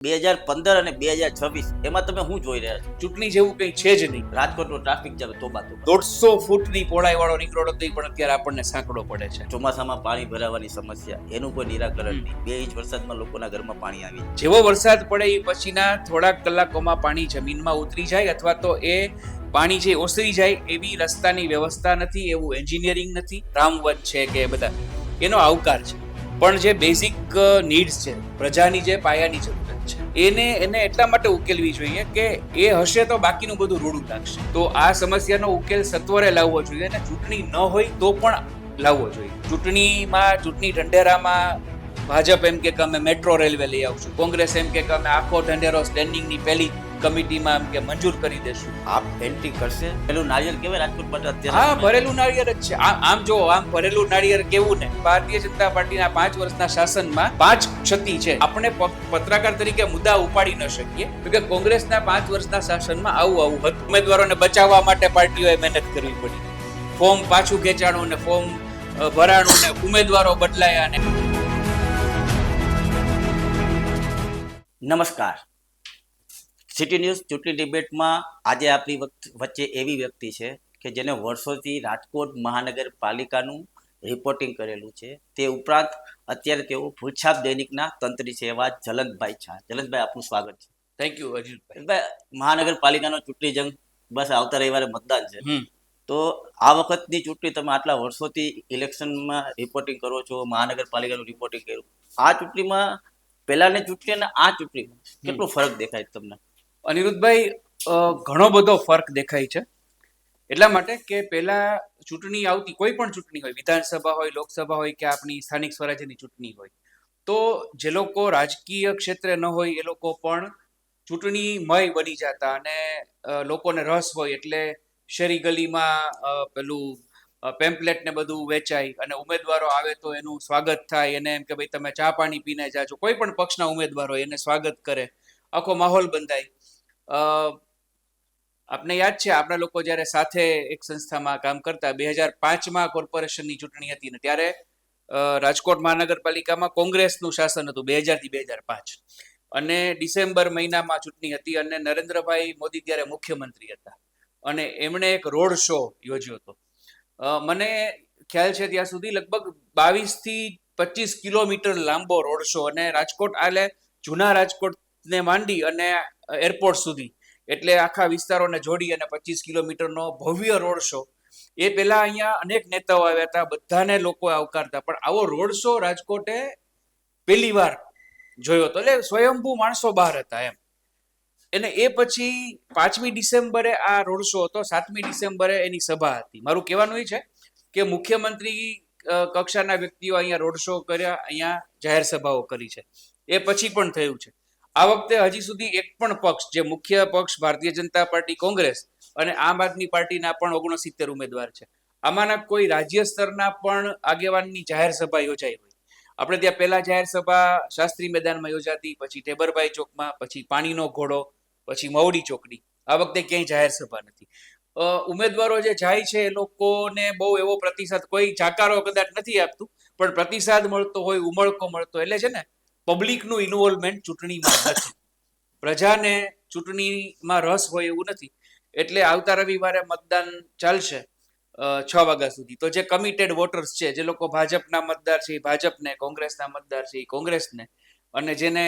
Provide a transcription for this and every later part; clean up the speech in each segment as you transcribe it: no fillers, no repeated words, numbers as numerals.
2015 અને 2026 એમાં તમે શું જોઈ રહ્યા છો? ચૂંટણી જેવું કંઈ છે જ નહીં. રાજકોટનો ટ્રાફિક જામ તોબા તોબા. 150 ફૂટની પહોળાઈ વાળો નીકળો તો પણ અત્યારે આપણને સાંકડો પડે છે. ચોમાસામાં પાણી ભરાવાની સમસ્યા, એનું કોઈ નિરાકરણ નહીં. 2 ઇંચ વરસાદમાં લોકોના ઘરમાં પાણી આવી જાય. જેવો વરસાદ પડે એ પછીના થોડાક કલાકોમાં પાણી જમીનમાં ઉતરી જાય અથવા તો એ પાણી જે ઓસરી જાય એવી રસ્તાની વ્યવસ્થા નથી, એવું એન્જિનિયરિંગ નથી, રામવન છે કે બધા એનો આવકાર છે. પણ જે બેઝિક નીડ્સ છે, પ્રજાની જે પાયાની જરૂરત છે, એને એટલા માટે ઉકેલવી જોઈએ કે એ હશે તો બાકીનું બધું રૂડું લાગશે. તો આ સમસ્યાનો ઉકેલ સત્વરે લાવવો જોઈએ અને ચૂંટણી ન હોય તો પણ લાવવો જોઈએ. ચૂંટણી ઢંઢેરામાં ભાજપ એમ કે અમે મેટ્રો રેલવે લઈ આવશું, કોંગ્રેસ એમ કે અમે આખો ઢંઢેરો સ્ટેન્ડિંગની પહેલી કમિટીમાં એમ કે મંજૂર કરી દેશું. આપ એન્ટ્રી કરશે પેલું નારિયેળ કહેવાય રાજકોટ માટે અત્યારે. હા, ભરેલું નાળિયેર જ છે. આમ જો આમ ભરેલું નાળિયેર કેવું ને, ભારતીય જનતા પાર્ટીના 5 વર્ષના શાસનમાં 5 ક્ષતિ છે. આપણે પત્રકાર તરીકે મુદ્દા ઉપાડી ન શકીએ કે કોંગ્રેસના 5 વર્ષના શાસનમાં આવું હતું. ઉમેદવારોને બચાવવા માટે પાર્ટીઓએ મહેનત કરવી પડી, ફોર્મ પાછું ખેંચાણું ને ફોર્મ ભરાણું ને ઉમેદવારો બદલાયા ને. નમસ્કાર, સિટી ન્યૂઝ ચૂંટણી ડિબેટમાં આજે આપણી વચ્ચે એવી વ્યક્તિ છે કે જેને વર્ષોથી રાજકોટ મહાનગરપાલિકાનું રિપોર્ટિંગ કરેલું છે. તે ઉપરાંત અત્યારે તેઓ ભૂતછાપ દૈનિકના તંત્રી છે એવા જલંતભાઈ છા. જલંતભાઈ, આપનું સ્વાગત છે. Thank you Ajitbhai. મહાનગરપાલિકાનો ચૂંટણી જંગ બસ આવતા રવિવારે મતદાન છે. તો આ વખતની ચૂંટણી તમે આટલા વર્ષોથી ઇલેક્શનમાં રિપોર્ટિંગ કરો છો, મહાનગરપાલિકાનું રિપોર્ટિંગ કર્યું, આ ચૂંટણીમાં પહેલાની ચૂંટણી અને આ ચૂંટણીમાં કેટલો ફરક દેખાય તમને? અનિરુદ્ધભાઈ, ઘણો બધો ફરક દેખાય છે. એટલા માટે કે પહેલા ચૂંટણી આવતી, કોઈ પણ ચૂંટણી હોય, વિધાનસભા હોય, લોકસભા હોય કે આપણી સ્થાનિક સ્વરાજ્યની ચૂંટણી હોય, તો જે લોકો રાજકીય ક્ષેત્રે ન હોય એ લોકો પણ ચૂંટણીમય બની જતા અને લોકોને રસ હોય એટલે શેરી ગલીમાં પેલું પેમ્પલેટ ને બધું વેચાય અને ઉમેદવારો આવે તો એનું સ્વાગત થાય. એને એમ કે ભાઈ તમે ચા પાણી પીને જાજો. કોઈ પણ પક્ષના ઉમેદવારો એને સ્વાગત કરે, આખો માહોલ બંધાય. આપને યાદ છે, આપણા લોકો જ્યારે સાથે એક સંસ્થામાં કામ કરતા, 2005માં કોર્પોરેશનની ચૂંટણી હતી ને ત્યારે રાજકોટ મહાનગરપાલિકામાં કોંગ્રેસનું શાસન હતું 2000 થી 2005 અને ડિસેમ્બર મહિનામાં ચૂંટણી હતી અને નરેન્દ્રભાઈ મોદી ત્યારે મુખ્યમંત્રી હતા અને એમણે એક રોડ શો યોજ્યો હતો. મને ખ્યાલ છે ત્યાં સુધી લગભગ 22 થી 25 કિલોમીટર લાંબો રોડ શો, અને રાજકોટ આલે જૂના રાજકોટને માંડી અને એરપોર્ટ સુધી એટલે આખા વિસ્તારોને જોડી અને 25 કિલોમીટરનો ભવ્ય રોડ શો. એ પહેલા અહીંયા અનેક નેતાઓ આવ્યા હતા, બધાને લોકો આવકારતા, પણ આવો રોડ શો રાજકોટે પહેલી વાર જોયો હતો. એટલે સ્વયંભૂ માણસો બહાર હતા એમ. અને એ પછી 5મી ડિસેમ્બરે આ રોડ શો હતો, 7મી ડિસેમ્બરે એની સભા હતી. મારું કહેવાનું એ છે કે મુખ્યમંત્રી કક્ષાના વ્યક્તિઓ અહીંયા રોડ શો કર્યા, અહીંયા જાહેર સભાઓ કરી છે. એ પછી પણ થયું છે. આ વખતે હજી સુધી એક પણ પક્ષ, જે મુખ્ય પક્ષ ભારતીય જનતા પાર્ટી, કોંગ્રેસ અને આમ આદમી પાર્ટીના પણ 69 ઉમેદવાર છે, આમાંના કોઈ રાજ્ય સ્તરના પણ આગેવાનની જાહેર સભા યોજાઈ હોય. આપણે ત્યાં પહેલા જાહેર સભા શાસ્ત્રી મેદાનમાં યોજાતી, પછી ટેબરભાઈ ચોકમાં, પછી પાણીનો ઘોડો, પછી મવડી ચોકડી. આ વખતે ક્યાંય જાહેર સભા નથી. ઉમેદવારો જે જાય છે એ લોકોને બહુ એવો પ્રતિસાદ, કોઈ જાકારો કદાચ નથી આપતું, પણ પ્રતિસાદ મળતો હોય, ઉમળકો મળતો. એટલે છે ને, પબ્લિકનું ઇન્વોલ્વમેન્ટ ચૂંટણીમાં નથી, પ્રજાને ચૂંટણીમાં રસ હોય એવું નથી. એટલે આવતા રવિવારે મતદાન ચાલશે 6 વાગ્યા સુધી. તો જે કમિટેડ વોટર્સ છે, જે લોકો ભાજપના મતદાર છે એ ભાજપને, કોંગ્રેસના મતદાર છે એ કોંગ્રેસને, અને જેને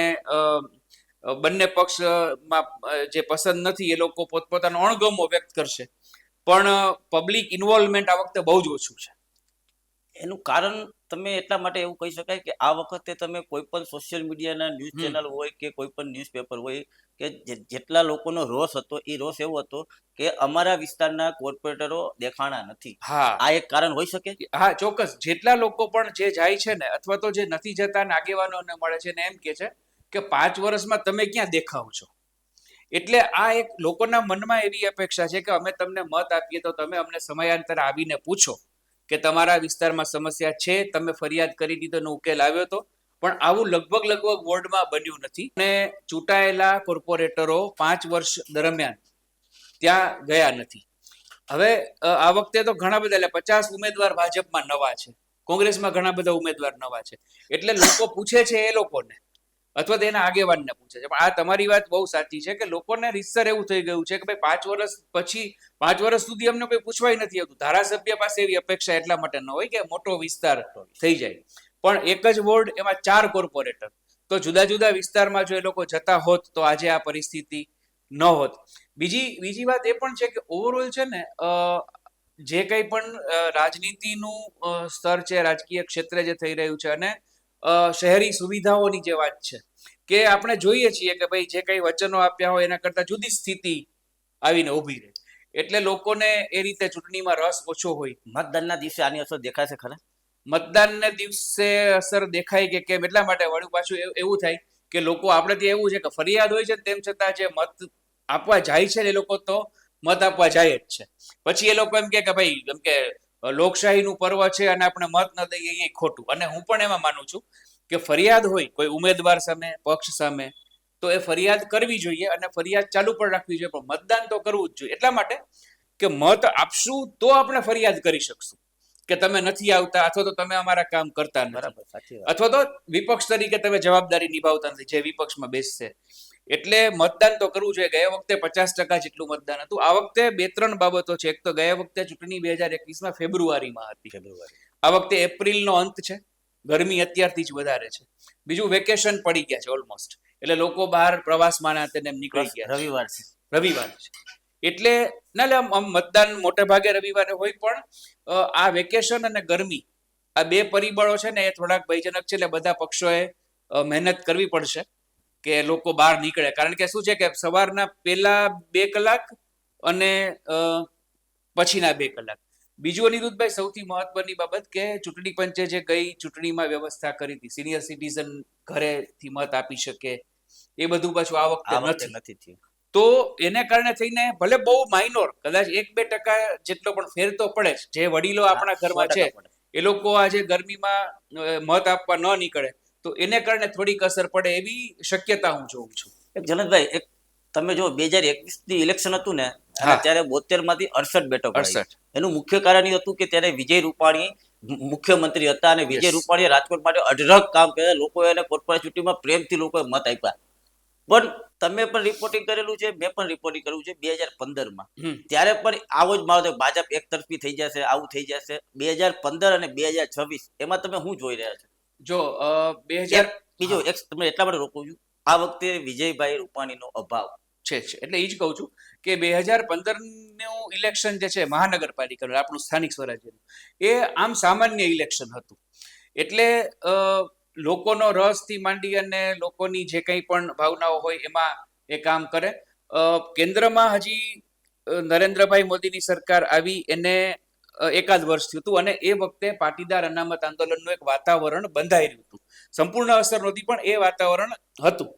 બંને પક્ષમાં જે પસંદ નથી એ લોકો પોતપોતાનો અણગમો વ્યક્ત કરશે. પણ પબ્લિક ઇન્વોલ્વમેન્ટ આ વખતે બહુ જ ઓછું છે. એનું કારણ તમે એટલા માટે એવું કહી શકાય કે આ વખતે તમે કોઈ પણ સોશિયલ મીડિયાના ન્યૂઝ ચેનલ હોય કે કોઈ પણ ન્યૂઝપેપર હોય કે જેટલા લોકોનો રોષ હતો, એ રોષ એવો હતો કે અમારા વિસ્તારના કોર્પોરેટરો દેખાણા નથી. હા, આ એક કારણ હોઈ શકે. હા, ચોક્કસ. જેટલા લોકો પણ જે જાય છે ને, અથવા તો જે નથી જતા ને આગેવાનોને મળે છે ને એમ કે છે કે 5 વર્ષમાં તમે ક્યાં દેખાવ છો. એટલે આ એક લોકોના મનમાં એવી અપેક્ષા છે કે અમે તમને મત આપીએ તો તમે અમને સમયાંતરે આવીને પૂછો કે તમારા વિસ્તારમાં સમસ્યા છે, તમે ફરિયાદ કરી દીધો ને ઉકેલ આવ્યો તો. પણ આવું લગભગ વોર્ડમાં બન્યું નથી અને ચૂંટાયેલા કોર્પોરેટરો 5 વર્ષ દરમિયાન ત્યાં ગયા નથી. હવે આ વખતે તો ઘણા બધા, એટલે 50 ઉમેદવાર ભાજપમાં નવા છે, કોંગ્રેસમાં ઘણા બધા ઉમેદવાર નવા છે. એટલે લોકો પૂછે છે એ લોકોને અથવા તો એના આગેવાનને પૂછે છે. પણ આ તમારી વાત બહુ સાચી છે કે લોકોને રીતસર એવું થઈ ગયું છે કે ભાઈ 5 વર્ષ પછી 5 વર્ષ સુધી અમને કોઈ પૂછવાય નથી આવતું. ધારાસભ્ય પાસે એવી અપેક્ષા એટલા માટે ન હોય કે મોટો વિસ્તાર થઈ જાય, પણ એક જ વોર્ડ એમાં 4 કોર્પોરેટર, તો જુદા જુદા વિસ્તારમાં જો એ લોકો જતા હોત તો આજે આ પરિસ્થિતિ ન હોત. બીજી વાત એ પણ છે કે ઓવરઓલ છે ને જે કંઈ પણ રાજનીતિનું સ્તર છે, રાજકીય ક્ષેત્રે જે થઈ રહ્યું છે, અને શહેરી સુવિધાઓની જે વાત છે કે આપણે જોઈએ છીએ કે ભાઈ જે કંઈ વચનો આપ્યા હોય એના કરતાં જુદી સ્થિતિ આવીને ઊભી રહે, એટલે લોકોને એ રીતે ચૂંટણીમાં રસ ઓછો હોય. મતદાનના દિવસે આની અસર દેખાશે ખરા? મતદાનને દિવસે અસર દેખાય કે કેમ, એટલા માટે વળું પાછું એવું થાય કે લોકો આપણે ત્યાં એવું છે કે ફરિયાદ હોય છે તેમ છતાં જે મત આપવા જાય છે એ લોકો તો મત આપવા જાય જ છે. પછી એ લોકો એમ કે ભાઈ એમ કે લોકશાહીનું પર્વ છે અને આપણે મત ન દઈએ એ ખોટું. અને હું પણ એમાં માનું છું કે ફરિયાદ હોય કોઈ ઉમેદવાર સામે, પક્ષ સામે, તો એ ફરિયાદ કરવી જોઈએ અને ફરિયાદ ચાલુ પણ રાખવી જોઈએ, પણ મતદાન તો કરવું જ જોઈએ. એટલા માટે કે મત આપશું તો આપણે ફરિયાદ કરી શકશું કે તમે નથી આવતા અથવા તો તમે અમારા કામ કરતા નથી, બરાબર, સાચી વાત. અથવા તો વિપક્ષ તરીકે તમે જવાબદારી નિભાવતા નથી જે વિપક્ષમાં બેસશે. એટલે મતદાન તો કરવું જોઈએ. ગયા વખતે 50% જેટલું મતદાન હતું. આ વખતે 2-3 બાબતો છે. એક તો ગયા વખતે ચૂંટણી 2021માં ફેબ્રુઆરીમાં હતી, ફેબ્રુઆરી. આ વખતે એપ્રિલનો અંત છે, ગરમી અત્યારથી જ વધારે છે. બીજું, વેકેશન પડી ગયા છે ઓલમોસ્ટ, એટલે લોકો બહાર પ્રવાસમાં ના તેને નીકળી પ્લસ ગયા છે. રવિવાર છે. રવિવાર છે એટલે ના લે આમ મતદાન મોટે ભાગે રવિવારે હોય, પણ આ વેકેશન અને ગરમી, આ બે પરિબળો છે ને એ થોડાક ભયજનક છે. એટલે બધા પક્ષોએ મહેનત કરવી પડશે કે લોકો બહાર નીકળે. કારણ કે શું છે કે સવારના પહેલા 2 કલાક અને પછીના 2 કલાક. બીજું અનિરુદ્ધભાઈ, સૌથી મહત્વની બાબત કે ચૂંટણી પંચે જે ગઈ ચૂંટણીમાં વ્યવસ્થા કરી હતી, સિનિયર સિટીઝન ઘરેથી મત આપી શકે, એ બધું પાછું આ વખતે નથી. નથી થયું. તો એને કારણે થઈને ભલે બહુ માઇનોર, કદાચ 1-2% જેટલો પણ ફેર તો પડે જ. જે વડીલો આપણા ઘરમાં છે એ લોકો આજે ગરમીમાં મત આપવા ન નીકળે તો એને કારણે થોડીક અસર પડે એવી શક્યતા હું જોઉં છું. એક જનકભાઈ, એક તમે જો 2021 ઇલેક્શન હતું ને, અને હા. ત્યારે 72 માંથી 68 બેઠકો આવી. 68. એનું મુખ્ય કારણ એ હતું કે ત્યારે વિજય રૂપાણી મુખ્યમંત્રી હતા અને વિજય Yes. રૂપાણીએ રાજકોટ માટે અઢળક કામ કર્યા. લોકોએ એને કોર્પોરેટ ચૂંટણીમાં પ્રેમથી લોકોએ મત આપ્યા. પણ તમે પણ રિપોર્ટિંગ કરેલું છે, મેં પણ રિપોર્ટિંગ કરેલું છે 2015માં. ત્યારે પણ આવો જ માહોલ હતો, ભાજપ એક તરફી થઈ જશે, આવું થઈ જશે. 2015 અને 2026 એમાં તમે શું જોઈ રહ્યા છો? જો 2000 બીજો એક તમને એટલા માટે રોકું છું, આ વખતે વિજયભાઈ રૂપાણીનો અભાવ છે. એટલે એ જ કહું છું કે 2015નું ઇલેક્શન જે છે મહાનગરપાલિકાનું, આપણું સ્થાનિક સ્વરાજ્યનું, એ આમ સામાન્ય ઇલેક્શન હતું. એટલે લોકોનો રસથી માંડી અને લોકોની જે કંઈ પણ ભાવનાઓ હોય એમાં એ કામ કરે. કેન્દ્રમાં હજી નરેન્દ્રભાઈ મોદીની સરકાર આવી એને એકાદ વર્ષ થયું હતું, અને એ વખતે પાટીદાર અનામત આંદોલનનું એક વાતાવરણ બંધાઈ રહ્યું હતું. સંપૂર્ણ અસર નહોતી, પણ એ વાતાવરણ હતું.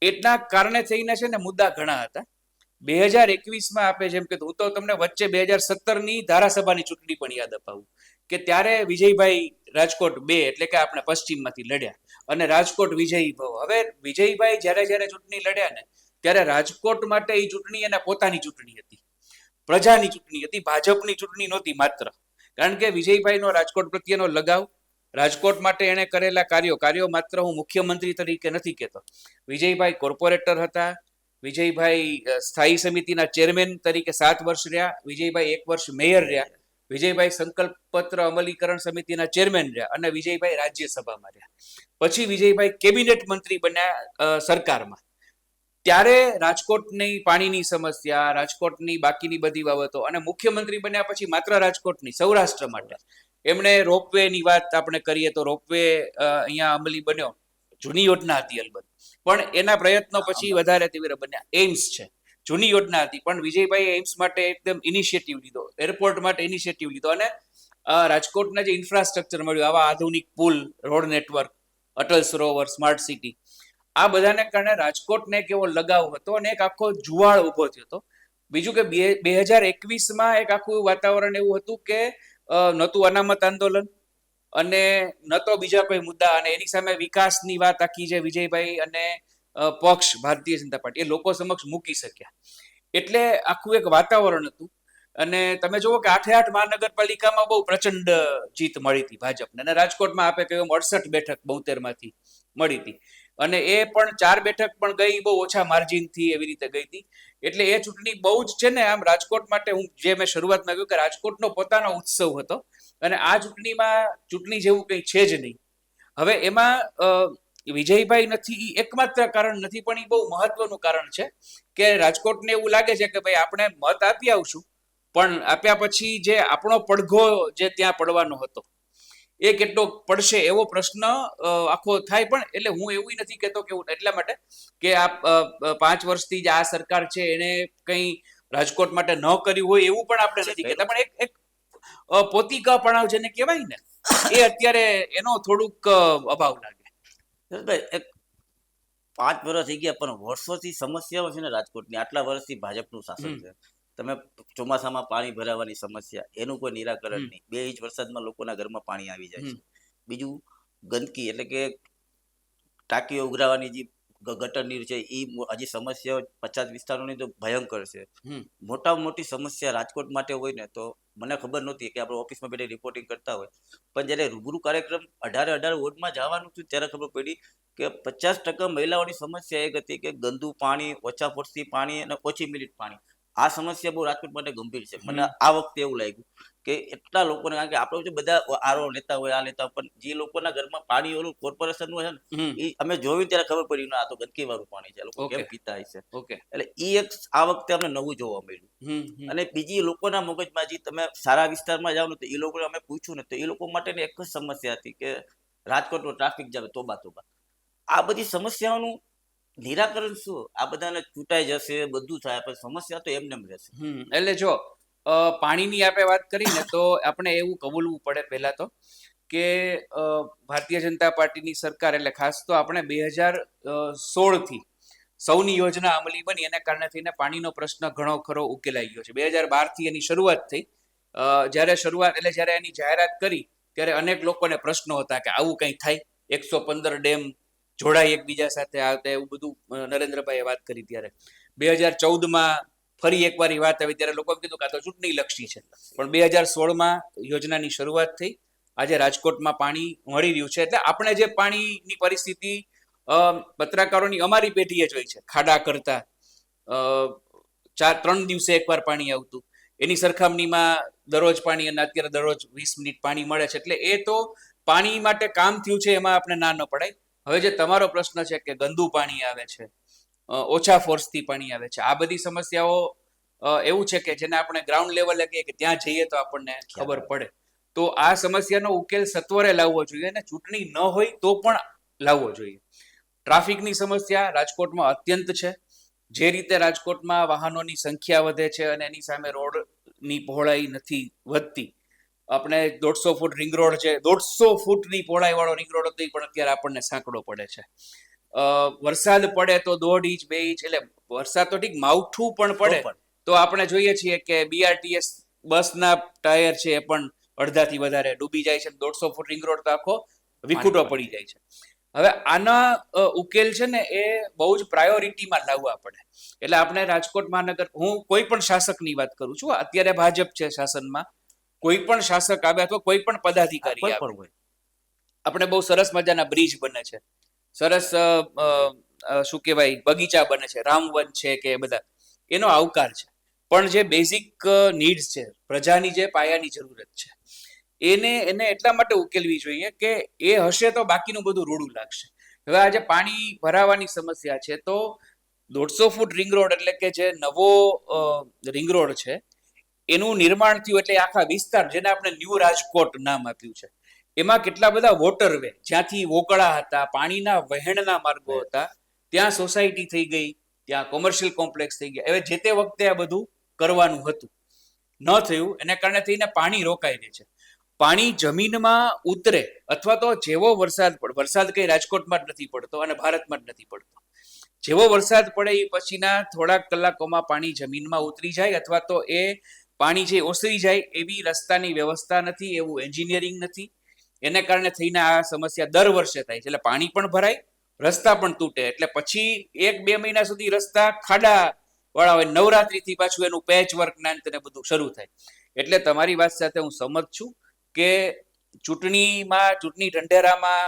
એટલા કારણે થઈને છે ને મુદ્દા ઘણા હતા. 2021માં આપે જેમ કે હું તો તમને વચ્ચે 2017ની ધારાસભાની ચૂંટણી પણ યાદ અપાવું કે ત્યારે વિજયભાઈ રાજકોટ 2 એટલે કે આપણે પશ્ચિમમાંથી લડ્યા અને રાજકોટ વિજયી ભવ. હવે વિજયભાઈ જ્યારે ચૂંટણી લડ્યા ને ત્યારે રાજકોટ માટે એ ચૂંટણી એના પોતાની ચૂંટણી હતી, પ્રજાની ચૂંટણી હતી, ભાજપની ચૂંટણી નહોતી માત્ર. કારણ કે વિજયભાઈનો રાજકોટ પ્રત્યેનો લગાવ, રાજકોટ માટે એણે કરેલા કાર્યો માત્ર હું મુખ્યમંત્રી તરીકે નથી કહેતો, વિજયભાઈ કોર્પોરેટર હતા, વિજયભાઈ સ્થાયી સમિતિના ચેરમેન તરીકે 7 વર્ષ રહ્યા, વિજયભાઈ 1 વર્ષ મેયર રહ્યા, વિજયભાઈ સંકલ્પ પત્ર અમલીકરણ સમિતિના ચેરમેન રહ્યા અને વિજયભાઈ રાજ્યસભામાં રહ્યા. પછી વિજયભાઈ કેબિનેટ મંત્રી બન્યા સરકારમાં. ત્યારે રાજકોટની પાણીની સમસ્યા, રાજકોટની બાકીની બધી બાબતો, અને મુખ્યમંત્રી બન્યા પછી માત્ર રાજકોટની, સૌરાષ્ટ્ર માટે એમણે રોપવે ની વાત આપણે કરીએ તો રોપવે અહીંયા અમલી બન્યો. જૂની યોજના હતી અલબત્ત, પણ એના પ્રયત્નો પછી વધારે તીવ્ર બન્યા. એઇમ્સ છે, જૂની યોજના હતી, પણ વિજયભાઈ એઇમ્સ માટે એકદમ ઇનિશિયેટિવ લીધો, એરપોર્ટ માટે ઇનિશિયેટિવ લીધો, અને રાજકોટના જે ઇન્ફ્રાસ્ટ્રક્ચર મળ્યું, આવા આધુનિક પુલ, road network, Atal Sarovar, smart city, આ બધાને કારણે રાજકોટને એક એવો લગાવ હતો અને એક આખો જુવાળ ઉભો થયો હતો. બીજું કે 2021માં એક આખું વાતાવરણ એવું હતું કે નહોતું અનામત આંદોલન અને ન તો બીજા કોઈ મુદ્દા, અને એની સામે વિકાસની વાત આખી જે વિજયભાઈ અને પક્ષ ભારતીય જનતા પાર્ટી એ લોકો સમક્ષ મૂકી શક્યા. એટલે આખું એક વાતાવરણ હતું. અને તમે જુઓ કે 8 મહાનગરપાલિકામાં બહુ પ્રચંડ જીત મળી હતી ભાજપને, અને રાજકોટમાં આપે કહ્યું 68 બેઠક 72માંથી મળી હતી. અને એ પણ 4 બેઠક પણ ગઈ બહુ ઓછા માર્જિનથી એવી રીતે ગઈ હતી. એટલે એ ચૂંટણી બહુ જ છે ને આમ રાજકોટ માટે, હું જે મેં શરૂઆતમાં કહ્યું કે રાજકોટનો પોતાનો ઉત્સવ હતો અને આ ચૂંટણી જેવું કંઈ છે જ નહીં. હવે એમાં વિજયભાઈ નથી એ એકમાત્ર કારણ નથી, પણ એ બહુ મહત્વનું કારણ છે કે રાજકોટને એવું લાગે છે કે ભાઈ આપણે મત આપી આવશું, પણ આપ્યા પછી જે આપણો પડઘો જે ત્યાં પડવાનો હતો એ કેટલો પડશે એવો પ્રશ્ન આખો થાય. પણ એટલે હું એવું નથી કહેતો કે એટલા માટે કે આ 5 વર્ષથી જે આ સરકાર છે એને કંઈ રાજકોટ માટે ન કર્યું હોય એવું પણ આપણે નથી કહેતા, પણ એક પોતિકાપણાવ જેને કહેવાય ને એ અત્યારે એનો થોડુંક અભાવ લાગે. ભાઈ એક 5 વર્ષ થઈ ગયા પણ વર્ષોથી સમસ્યાઓ છે ને રાજકોટની. આટલા વર્ષથી ભાજપનું શાસન છે. તમે ચોમાસામાં પાણી ભરાવાની સમસ્યા, એનું કોઈ નિરાકરણ નહીં. 2 ઇંચ વરસાદમાં લોકોના ઘરમાં પાણી આવી જાય છે. બીજું ગંદકી, એટલે કે ટાંકીઓ ઉઘરાવાની જે ગટર નીર છે એ હજી સમસ્યાઓ 50 વિસ્તારોની તો ભયંકર છે. મોટામાં મોટી સમસ્યા રાજકોટ માટે હોય ને તો મને ખબર નહોતી કે આપણે ઓફિસમાં બેઠે રિપોર્ટિંગ કરતા હોય, પણ જ્યારે રૂબરૂ કાર્યક્રમ 18 વોર્ડમાં જવાનું થયું ત્યારે ખબર પડી કે 50% મહિલાઓની સમસ્યા એક હતી કે ગંદુ પાણી, ઓછા ફોર્સથી પાણી અને ઓછી મિનિટ પાણી. આ સમસ્યા બહુ રાજકોટ માટે ગંભીર છે. મને આ વખતે એવું લાગ્યું કે એટલા લોકોને, કારણ કે આપણે જો બધા આરો લેતા હોય, આ લેતા હોય, પણ જે લોકોના ઘરમાં પાણી ઓલું કોર્પોરેશન નું છે ને એ અમે જોયું ત્યારે ખબર પડી ના આ તો ગંદકી વાળું પાણી છે, લોકો કેમ પીતા હશે. એટલે એ એક આ વખતે અમને નવું જોવા મળ્યું. અને બીજી લોકોના મગજમાં જે તમે સારા વિસ્તારમાં જાઓ ને તો એ લોકોને અમે પૂછ્યું ને તો એ લોકો માટેની એક જ સમસ્યા હતી કે રાજકોટનો ટ્રાફિક જામ, તોબા. આ બધી સમસ્યાઓનું નિરાકરણ શું? આ બધાને ચૂંટાઈ જશે, બધું થાય, પણ સમસ્યા તો એમને રહેશે. એટલે જો પાણીની આપણે વાત કરીને તો આપણે એવું કબૂલવું પડે પહેલા તો કે ભારતીય જનતા પાર્ટીની સરકાર, એટલે ખાસ તો આપણે 2016 સૌની યોજના અમલી બની એના કારણે થઈને પાણીનો પ્રશ્ન ઘણો ખરો ઉકેલાઈ ગયો છે. 2012 એની શરૂઆત થઈ. જ્યારે એની જાહેરાત કરી ત્યારે અનેક લોકોને પ્રશ્નો હતા કે આવું કંઈ થાય, 115 ડેમ જોડાય એકબીજા સાથે આવતા, એવું બધું નરેન્દ્રભાઈએ વાત કરી. ત્યારે 2014 ફરી એકવાર વાત આવી ત્યારે લોકો કીધું કે આ તો ચૂંટણી લક્ષી છે, પણ 2016 યોજનાની શરૂઆત થઈ. આજે રાજકોટમાં પાણી મળી રહ્યું છે. એટલે આપણે જે પાણીની પરિસ્થિતિ પત્રકારોની અમારી પેઢીએ જોઈ છે, ખાડા કરતા 3 દિવસે એકવાર પાણી આવતું, એની સરખામણીમાં દરરોજ પાણી, અને અત્યારે દરરોજ 20 મિનિટ પાણી મળે છે. એટલે એ તો પાણી માટે કામ થયું છે, એમાં આપણે ના ન પડાય. હવે જે તમારો પ્રશ્ન છે કે ગંદુ પાણી આવે છે, ઓછા ફોર્સથી પાણી આવે છે, આ બધી સમસ્યાઓ એવું છે કે જેને આપણે ગ્રાઉન્ડ લેવલે કહીએ કે ત્યાં જઈએ તો આપણને ખબર પડે. તો આ સમસ્યાનો ઉકેલ સત્વરે લાવવો જોઈએ અને ચૂંટણી ન હોય તો પણ લાવવો જોઈએ. ટ્રાફિકની સમસ્યા રાજકોટમાં અત્યંત છે. જે રીતે રાજકોટમાં વાહનોની સંખ્યા વધે છે અને એની સામે રોડની પહોળાઈ નથી વધતી. આપણે 150 ફૂટ રિંગ રોડ છે, 150 ફૂટની પહોળાઈ વાળો રિંગ રોડ હતો, પણ અત્યારે આપણને સાંકડો પડે છે. વરસાદ પડે તો 1.5 ઇંચ 2 ઇંચ, એટલે વરસાદ તો ઠીક, માવઠું પણ પડે તો આપણે જોઈએ છીએ કે BRTS બસના ટાયર છે એ પણ અડધાથી વધારે ડૂબી જાય છે. 150 ફૂટ રિંગ રોડ તો આખો વિખૂટો પડી જાય છે. હવે આના ઉકેલ છે ને એ બહુ જ પ્રાયોરિટીમાં લાવવા પડે. એટલે આપણે રાજકોટ મહાનગર, હું કોઈ પણ શાસકની વાત કરું છું, અત્યારે ભાજપ છે શાસનમાં, કોઈ પણ શાસક આવે અથવા કોઈ પણ પદાધિકારી આવે, આપણે બહુ સરસ મજાના બ્રિજ બને છે, સરસ શું કહેવાય બગીચા બને છે, રામવન છે કે બધા, એનો આવકાર છે. પણ જે બેઝિક નીડ્સ છે, પ્રજાની જે પાયાની જરૂરત છે, એને એટલા માટે ઉકેલવી જોઈએ કે એ હશે તો બાકીનું બધું રૂડું લાગશે. હવે આજે પાણી ભરાવાની સમસ્યા છે તો 150 ફૂટ રિંગ રોડ, એટલે કે જે નવો રિંગ રોડ છે એનું નિર્માણ થયું, એટલે આખા વિસ્તાર જેને આપણે ન્યૂ રાજકોટ નામ આપ્યું છે, એમાં કેટલા બધા વોટરવે, જ્યાંથી વોકળા હતા, પાણીના વહેણના માર્ગો હતા, ત્યાં સોસાયટી થઈ ગઈ, ત્યાં કોમર્શિયલ કોમ્પ્લેક્સ થઈ ગયા. હવે જે તે વખતે આ બધું કરવાનું હતું, ન થયું, એને કારણે થઈને પાણી રોકાઈ રહે છે. પાણી જમીનમાં ઉતરે અથવા તો જેવો વરસાદ કઈ રાજકોટમાં જ નથી પડતો અને ભારતમાં જ નથી પડતો, જેવો વરસાદ પડે એ પછીના થોડાક કલાકોમાં પાણી જમીનમાં ઉતરી જાય, અથવા તો એ પાણી જે ઓસરી જાય એવી રસ્તાની વ્યવસ્થા નથી, એવું એન્જિનિયરિંગ નથી. એને કારણે થઈને આ સમસ્યા દર વર્ષે થાય છે. એટલે પાણી પણ ભરાય, રસ્તા પણ તૂટે, એટલે પછી 1-2 મહિના સુધી રસ્તા ખાડા વાળા હોય, નવરાત્રીથી પાછું એનું પેચ વર્ક ના અંતે બધું શરૂ થાય. એટલે તમારી વાત સાથે હું સંમત છું કે ચૂંટણી ઢંઢેરામાં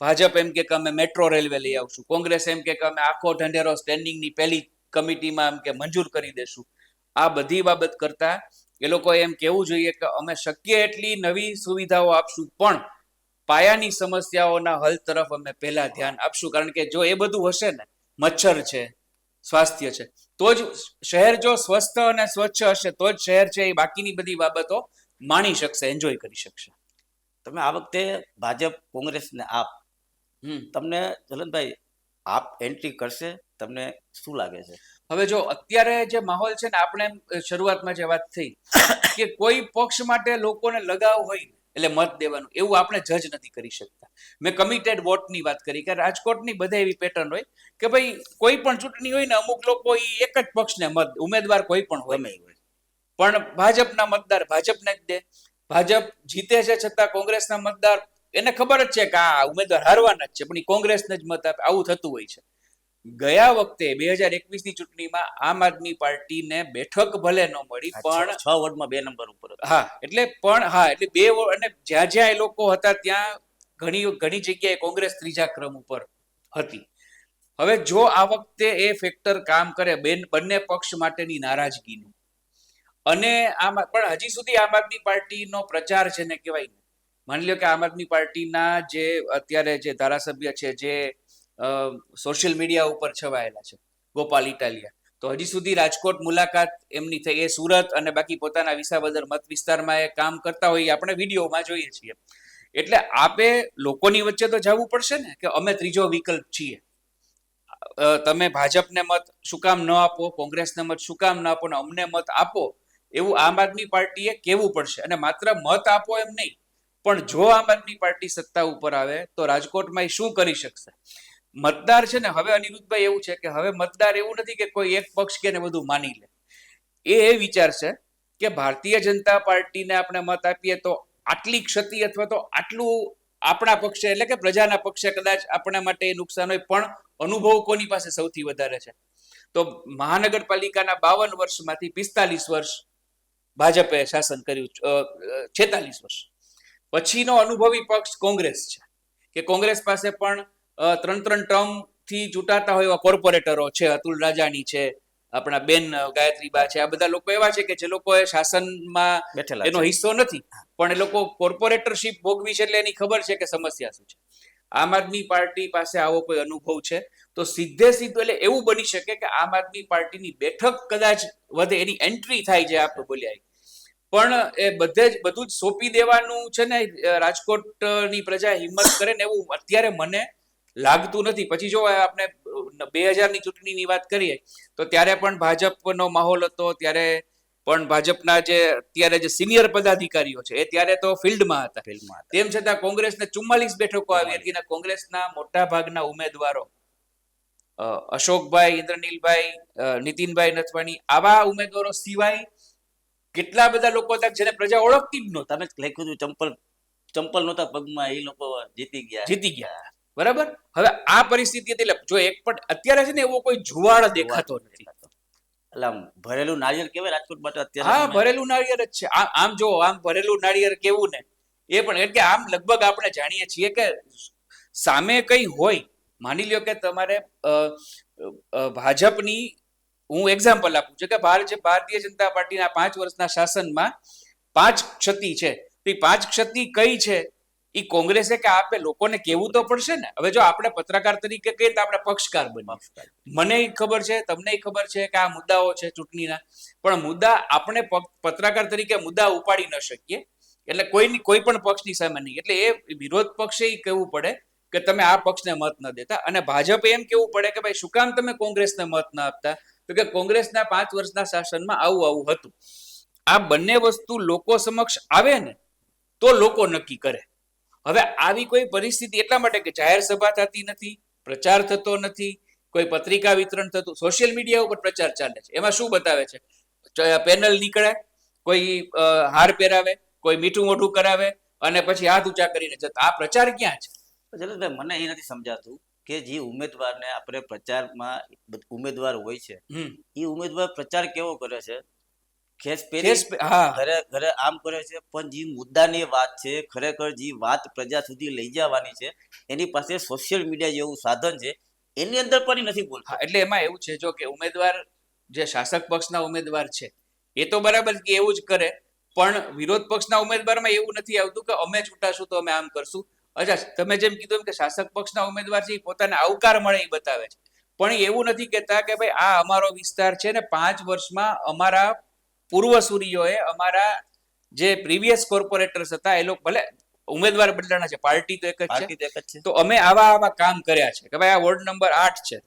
ભાજપ એમ કે અમે મેટ્રો રેલવે લઈ આવશું, કોંગ્રેસ એમ કે અમે આખો ઢંઢેરો સ્ટેન્ડિંગની પહેલી કમિટીમાં એમ કે મંજૂર કરી દેશું. આ બધી બાબત કરતા એ લોકોએ એમ કહેવું જોઈએ કે અમે શક્ય એટલી નવી સુવિધાઓ આપશું, પણ પાયાની સમસ્યાઓના હલ તરફ અમે પહેલા ધ્યાન આપશું. કારણ કે જો એ બધું હશે ને, મચ્છર છે, સ્વાસ્થ્ય છે, તો જ શહેર જો સ્વસ્થ અને સ્વચ્છ હશે તો જ શહેર છે એ બાકીની બધી બાબતો માણી શકશે, એન્જોય કરી શકશે. તમે આ વખતે ભાજપ કોંગ્રેસ ને આપ, તમને જલનભાઈ આપ એન્ટ્રી કરશે, તમને શું લાગે છે? હવે જો અત્યારે જે માહોલ છે ને, આપણે શરૂઆતમાં જે વાત થઈ કે કોઈ પક્ષ માટે લોકોને લગાવ હોય એટલે મત દેવાનું, એવું આપણે જજ નથી કરી શકતા. મેં કમિટેડ વોટની વાત કરી કે રાજકોટની બધે એવી પેટર્ન હોય કે ભાઈ કોઈ પણ ચૂંટણી હોય ને, અમુક લોકો એક જ પક્ષને મત, ઉમેદવાર કોઈ પણ હોય, પણ ભાજપના મતદાર ભાજપને જ દે. ભાજપ જીતે છે છતાં કોંગ્રેસના મતદાર, એને ખબર જ છે કે આ ઉમેદવાર હારવાના જ છે, પણ એ કોંગ્રેસને જ મત આપે. આવું થતું હોય છે. ગયા વખતે 2021ની ચૂંટણીમાં આમ આદમી પાર્ટીને બેઠક ભલે ન મળી, પણ 6 વોર્ડમાં 2 નંબર ઉપર હતા. હા એટલે બે અને જ્યાં જ્યાં એ લોકો હતા ત્યાં ઘણી જગ્યાએ કોંગ્રેસ ત્રીજા ક્રમ ઉપર હતી. હવે જો આ વખતે એ ફેક્ટર કામ કરે બંને પક્ષ માટેની નારાજગીનું, અને આમ પણ હજી સુધી આમ આદમી પાર્ટીનો પ્રચાર છે ને કહેવાય, માની લો કે આમ આદમી પાર્ટીના જે અત્યારે જે ધારાસભ્ય છે, જે સોશિયલ મીડિયા ઉપર છવાયેલા છે, ગોપાલ ઇટાલિયા, તો હજી સુધી રાજકોટ મુલાકાત એમની થઈ, એ સુરત અને બાકી પોતાના વિસાવદર મત વિસ્તારમાં એ કામ કરતા હોય, આપણે વિડીયોમાં જોઈએ છીએ. એટલે આપે લોકોની વચ્ચે તો જવું પડશે ને કે અમે ત્રીજો વિકલ્પ છીએ, તમે ભાજપને મત શું કામ ન આપો, કોંગ્રેસને મત શું કામ ન આપો ને અમને મત આપો, એવું આમ આદમી પાર્ટીએ કહેવું પડશે. અને માત્ર મત આપો એમ નહીં, પણ જો આમ આદમી પાર્ટી સત્તા ઉપર આવે તો રાજકોટમાં એ શું કરી શકશે? મતદાર છે ને, હવે અનિરુદ્ધભાઈ એવું છે કે હવે મતદાર એવું નથી કે કોઈ એક પક્ષ કે ને બધું માની લે. એ વિચારશે કે ભારતીય જનતા પાર્ટીને આપણે મત આપીએ તો આટલી ક્ષતિ અથવા તો આટલું આપણા પક્ષે એટલે કે પ્રજાના પક્ષે કદાચ આપણા માટે નુકસાન હોય, પણ અનુભવ કોની પાસે સૌથી વધારે છે? તો મહાનગરપાલિકાના 52 વર્ષમાંથી 45 વર્ષ ભાજપે શાસન કર્યું, 46 વર્ષ પછીનો અનુભવી પક્ષ કોંગ્રેસ છે, કે કોંગ્રેસ પાસે પણ 3 ટર્મ થી ચૂંટાતા હોય એવા કોર્પોરેટરો છે, અતુલ રાજાણી છે, આપણા બેન ગાયત્રીબા છે, આ બધા લોકો એવા છે કે જે લોકોએ શાસનમાં એનો હિસ્સો નથી, પણ એ લોકો કોર્પોરેટરશીપ ભોગવી છે, એટલે એની ખબર છે કે સમસ્યા શું છે. આમ આદમી પાર્ટી પાસે આવો કોઈ અનુભવ છે તો સીધે સીધું એટલે એવું બની શકે કે આમ આદમી પાર્ટીની બેઠક કદાચ વધે, એની એન્ટ્રી થાય છે, આપણે બોલ્યા, પણ એ બધું જ સોંપી દેવાનું છે ને રાજકોટની પ્રજા હિંમત કરે ને એવું અત્યારે મને લાગતું નથી. પછી જો આપણે 2000ની ચૂંટણીની વાત કરીએ તો ત્યારે પણ ભાજપનો માહોલ હતો, ત્યારે પણ ભાજપના જે અત્યારે જે સિનિયર પદાધિકારીઓ છે એ ત્યારે તો ફિલ્ડમાં હતા. તેમ છતાં કોંગ્રેસને 44 બેઠકો આવી હતી, અને કોંગ્રેસના મોટા ભાગના ઉમેદવારો અશોકભાઈ, ઇન્દ્રનીલભાઈ, નીતિનભાઈ નથવાણી, આવા ઉમેદવારો સિવાય કેટલા બધા લોકો હતા જેને પ્રજા ઓળખતી જ નહોતી. તમે લખ્યું હતું ચંપલ નહોતા પગમાં, એ લોકો જીતી ગયા. બરાબર. હવે આ પરિસ્થિતિ હતી, જો એક પણ અત્યારે છે ને એવો કોઈ જુવાળ દેખાતો નથી. એટલે ભરેલું નાળિયેર કહેવાય રાજકોટ માટે અત્યારે. હા, ભરેલું નાળિયેર જ છે. આમ જો આમ ભરેલું નાળિયેર કેવું ને, એ પણ એટલે આમ લગભગ આપણે જાણીએ છીએ કે સામે કઈ હોય, માની લ્યો કે તમારે ભાજપની હું એક્ઝામ્પલ આપું છું કે ભારતીય જનતા પાર્ટીના 5 વર્ષના શાસનમાં 5 ક્ષતિ છે, તો એ 5 ક્ષતિ કઈ છે એ કોંગ્રેસે કે આપે લોકોને કેવું તો પડશે ને. હવે જો આપણે પત્રકાર તરીકે કહીએ તો આપણે પક્ષકાર બનીએ, મને ખબર છે, તમને ખબર છે કે આ મુદ્દાઓ છે ચૂંટણીના, પણ મુદ્દા આપણે પત્રકાર તરીકે મુદ્દા ઉપાડી ન શકીએ, એટલે કોઈ પણ પક્ષની સામે નહીં. એટલે એ વિરોધ પક્ષે કહેવું પડે કે તમે આ પક્ષને મત ન દેતા, અને ભાજપે એમ કેવું પડે કે ભાઈ શું કામ તમે કોંગ્રેસને મત ન આપતા, તો કે કોંગ્રેસના 5 વર્ષના શાસનમાં આવું હતું. આ બંને વસ્તુ લોકો સમક્ષ આવે ને તો લોકો નક્કી કરે. હવે આવી કોઈ પરિસ્થિતિ એટલા માટે કે જાહેર સભા થતી નથી, પ્રચાર થતો નથી, કોઈ પત્રિકા વિતરણ થતું, સોશિયલ મીડિયા ઉપર પ્રચાર ચાલે છે. એમાં શું બતાવે છે? પેનલ નીકળે, કોઈ હાર પહેરાવે, કોઈ મીઠું મોઢું કરાવે અને પછી હાથ ઊંચા કરીને જતા. આ પ્રચાર ક્યાં છે? જલનભાઈ, મને એ નથી સમજાતું કે જે ઉમેદવારને આપણે પ્રચારમાં ઉમેદવાર હોય છે, એ ઉમેદવાર પ્રચાર કેવો કરે છે ખેસ પહેરી હા ઘરે ઘરે આમ કરે છે, પણ જે મુદ્દાની વાત છે, ખરેખર જે વાત પ્રજા સુધી લઈ જવાની છે, એની પાસે સોશિયલ મીડિયા જેવું સાધન છે, એની અંદર પણ ઈ નથી બોલતો. હા એટલે એમાં એવું છે જો કે ઉમેદવાર જે શાસક પક્ષના ઉમેદવાર છે એ તો બરાબર કે એવું જ કરે, પણ વિરોધ પક્ષના ઉમેદવારમાં એવું નથી આવતું કે અમે ચૂંટાશું તો અમે આમ કરશું. અચ્છા, તમે જેમ કીધું એમ કે શાસક પક્ષના ઉમેદવાર છે એ પોતાને આવકાર મળે એ બતાવે છે, પણ એ એવું નથી કહેતા કે ભાઈ આ અમારો વિસ્તાર છે ને 5 વર્ષમાં અમારા પૂર્વસૂરીઓએ, અમારા જે પ્રીવિયસ કોર્પોરેટર્સ હતા એ લોકો ભલે ઉમેદવાર બદલાના છે, પાર્ટી તો એક જ છે, પાર્ટી તો એક જ છે. તો અમે આવા આવા કામ કર્યા છે કે ભાઈ આ વોર્ડ નંબર 8 છે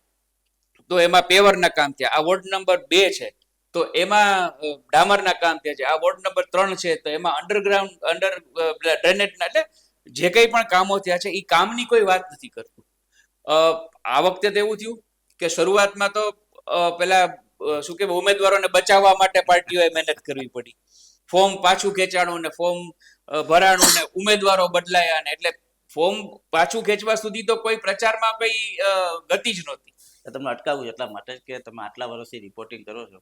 તો એમાં પેવરના કામ થયા, આ વોર્ડ નંબર 2 છે તો એમાં ડામરના કામ થયા છે, આ વોર્ડ નંબર 3 છે તો એમાં અંડરગ્રાઉન્ડ ડ્રેનેજના, એટલે જે કંઈ પણ કામો થયા છે એ કામની કોઈ વાત નથી કરતું. આ વખતે તો એવું થયું કે શરૂઆતમાં તો પેલા શું કે ઉમેદવારોને બચાવવા માટે પાર્ટીઓએ મહેનત કરવી પડી, ફોર્મ પાછું ખેંચાણું ને ફોર્મ ભરાણું ને ઉમેદવારો બદલાયા ને, એટલે ફોર્મ પાછું ખેંચવા સુધી તો કોઈ પ્રચારમાં કઈ ગતિ જ નહોતી. તમને અટકાવું એટલા માટે કે તમે આટલા વર્ષથી રિપોર્ટિંગ કરો છો,